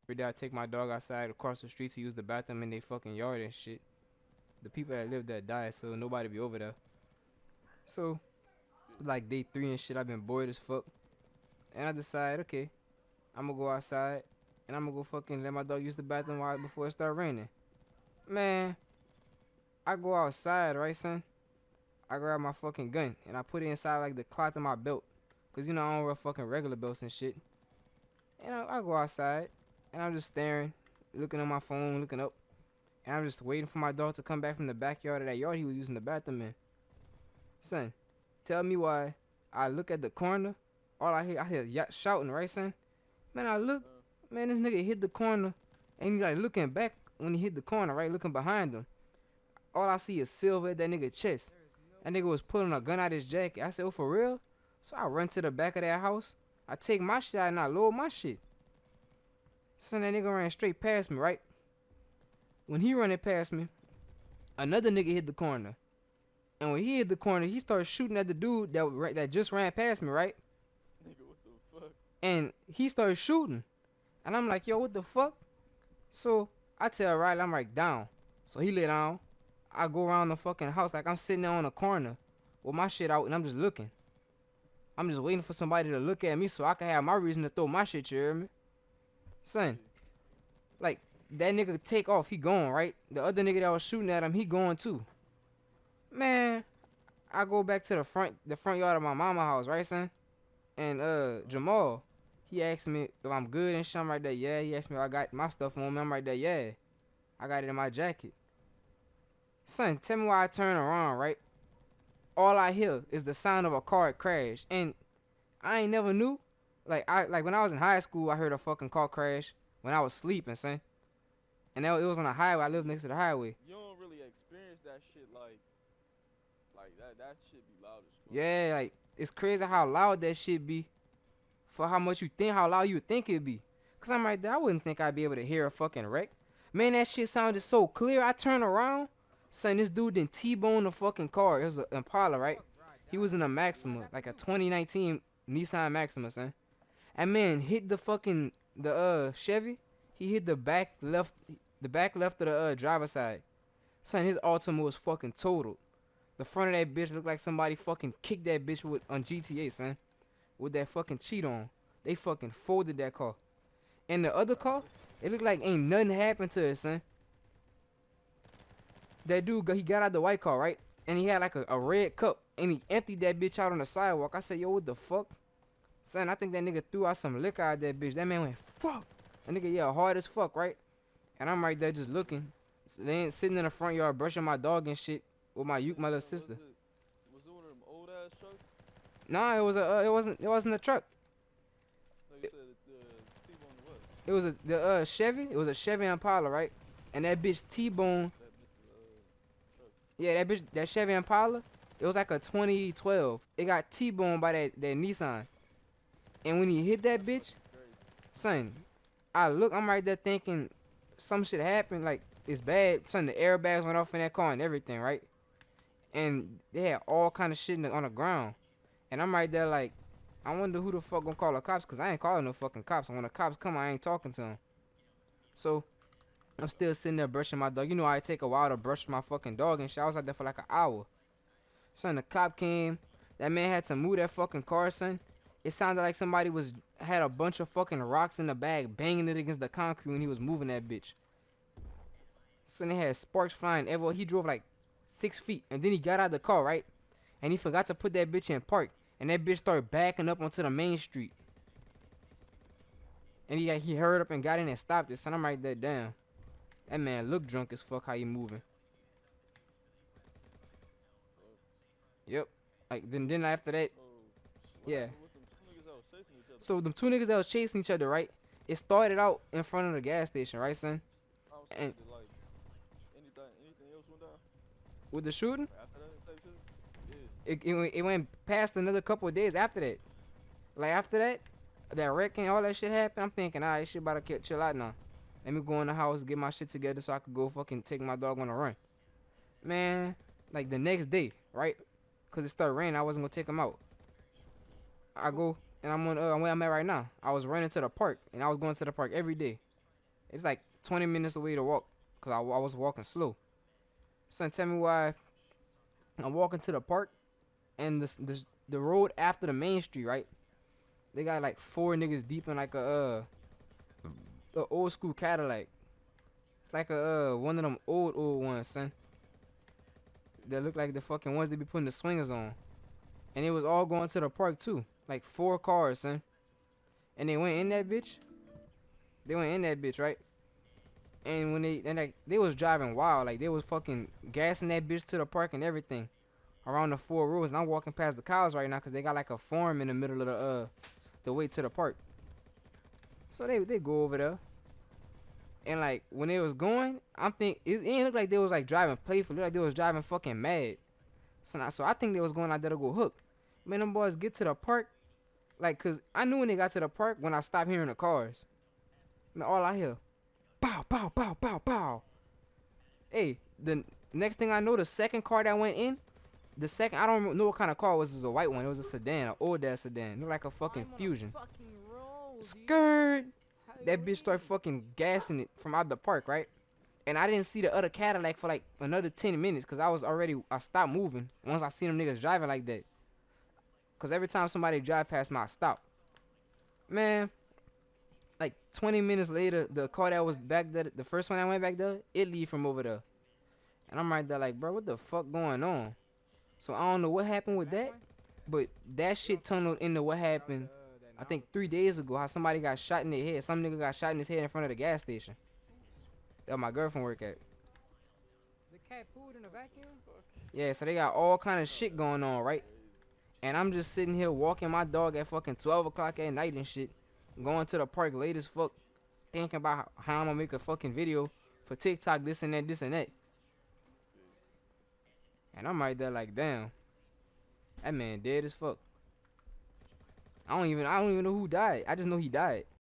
Every day I take my dog outside across the street to use the bathroom in their fucking yard and shit. The people that live there died, so nobody be over there. So, like day 3 and shit, I've been bored as fuck. And I decide, okay, I'm gonna go outside and I'm gonna go fucking let my dog use the bathroom while before it start raining. Man, I go outside, right, son? I grab my fucking gun and I put it inside like the cloth of my belt. Cause you know I don't wear fucking regular belts and shit. And I go outside and I'm just staring, looking at my phone, looking up. And I'm just waiting for my dog to come back from the backyard of that yard he was using the bathroom in. Son, tell me why I look at the corner, all I hear shouting, right, son? Man, I look, man, this nigga hit the corner, and he like looking back when he hit the corner, right, looking behind him. All I see is silver at that nigga chest. That nigga was pulling a gun out his jacket. I said, oh, for real? So I run to the back of that house. I take my shit out and I load my shit. Son, that nigga ran straight past me, right? When he running past me, another nigga hit the corner. And when he hit the corner, he started shooting at the dude that just ran past me, right? Nigga, what the fuck? And he started shooting. And I'm like, yo, what the fuck? So I tell Riley, I'm like, down. So he lay down. I go around the fucking house like I'm sitting there on a corner with my shit out and I'm just looking. I'm just waiting for somebody to look at me so I can have my reason to throw my shit, you hear me? Son, like, that nigga take off, he gone, right? The other nigga that was shooting at him, he going too. Man, I go back to the front yard of my mama house, right, son? And Jamal, he asked me if I'm good and shit. I'm right there, yeah. He asked me if I got my stuff on me. I'm right there, yeah. I got it in my jacket. Son, tell me why I turn around, right? All I hear is the sound of a car crash. And I ain't never knew. Like when I was in high school, I heard a fucking car crash when I was sleeping, son. And it was on a highway. I live next to the highway. You don't really experience that shit like that. That shit be loud as fuck. Yeah, like, it's crazy how loud that shit be for how much you think, how loud you think it be. Cause I'm right there, I wouldn't think I'd be able to hear a fucking wreck. Man, that shit sounded so clear. I turn around, son, this dude didn't T-bone the fucking car. It was an Impala, right? He was in a Maxima, like a 2019 Nissan Maxima, son. And man, hit the Chevy. He hit the back left of the driver's side. Son, his Altima was fucking totaled. The front of that bitch looked like somebody fucking kicked that bitch with on GTA, son. With that fucking cheat on. They fucking folded that car. And the other car, it looked like ain't nothing happened to it, son. That dude, he got out the white car, right? And he had like a red cup. And he emptied that bitch out on the sidewalk. I said, yo, what the fuck? Son, I think that nigga threw out some liquor out that bitch. That man went, fuck. That nigga yelled hard as fuck, right? And I'm right there just looking. Then sitting in the front yard brushing my dog and shit with my little sister. Was it one of them old ass trucks? Nah, it wasn't a truck. Like you said, the T-bone what? It was the Chevy. It was a Chevy Impala, right? And that bitch T-bone. That bitch truck. Yeah, that Chevy Impala. It was like a 2012. It got T-boned by that Nissan. And when he hit that bitch, Crazy. son, I'm right there thinking some shit happened. Like, it's bad. Son, the airbags went off in that car and everything, right? And they had all kind of shit on the ground. And I'm right there like, I wonder who the fuck gonna call the cops, because I ain't calling no fucking cops. And when the cops come, I ain't talking to them. So, I'm still sitting there brushing my dog. You know, I take a while to brush my fucking dog and shit. I was out there for like an hour. Son, the cop came. That man had to move that fucking car, son. It sounded like somebody had a bunch of fucking rocks in the bag, banging it against the concrete when he was moving that bitch. Son, it had sparks flying everywhere. He drove like 6 feet, and then he got out of the car, right? And he forgot to put that bitch in park. And that bitch started backing up onto the main street. And he hurried up and got in and stopped it. Son, I'm right there down. That man looked drunk as fuck how he moving. Yep. Like, then after that, Oh, yeah. happened with them two niggas that was chasing each other? So them two niggas that was chasing each other, right? It started out in front of the gas station, right, son? I was And saying, did, like, anything else went down? with the shooting, Like, after that type shit? Yeah. it went past another couple of days after that. Like, after that, that wreck and all that shit happened, I'm thinking, alright, shit about to chill out now. Let me go in the house, get my shit together so I could go fucking take my dog on a run. Man, like the next day, right? Cause it started raining, I wasn't gonna take him out. I go and I'm on where I'm at right now. I was running to the park and I was going to the park every day. It's like 20 minutes away to walk, cause I was walking slow. Son, tell me why I'm walking to the park and the road after the main street, right? They got like four niggas deep in like a old school Cadillac. It's like a one of them old ones, son. That look like the fucking ones they be putting the swingers on. And it was all going to the park too. Like 4 cars, son. And they went in that bitch. They went in that bitch, right? And when they was driving wild, like they was fucking gassing that bitch to the park and everything. Around the 4 roads. And I'm walking past the cows right now, cause they got like a farm in the middle of the way to the park. So they go over there. And like when they was going, it ain't look like they was like driving playful. It look like they was driving fucking mad. So I think they was going out there to go hook. Man, them boys get to the park, like, cause I knew when they got to the park when I stopped hearing the cars. Man, all I hear, pow, pow, pow, pow, pow. Hey, the next thing I know, the second car that went in, I don't know what kind of car it was. It was a white one. It was a sedan, an old ass sedan. Looked like a fucking Fusion. Skirt. That bitch started fucking gassing it from out the park, right? And I didn't see the other Cadillac for like another 10 minutes because I stopped moving once I seen them niggas driving like that. Because every time somebody drive past me, I stop. Man, like 20 minutes later, the car that was back there, the first one that went back there, it leave from over there. And I'm right there like, bro, what the fuck going on? So I don't know what happened with that, but that shit tunneled into what happened, I think 3 days ago, how somebody got shot in their head. Some nigga got shot in his head in front of the gas station. That my girlfriend work at. The cat pooed in the vacuum? Yeah, so they got all kind of shit going on, right? And I'm just sitting here walking my dog at fucking 12 o'clock at night and shit. Going to the park late as fuck. Thinking about how I'm gonna make a fucking video for TikTok, this and that, this and that. And I'm right there like, damn. That man dead as fuck. I don't even know who died. I just know he died.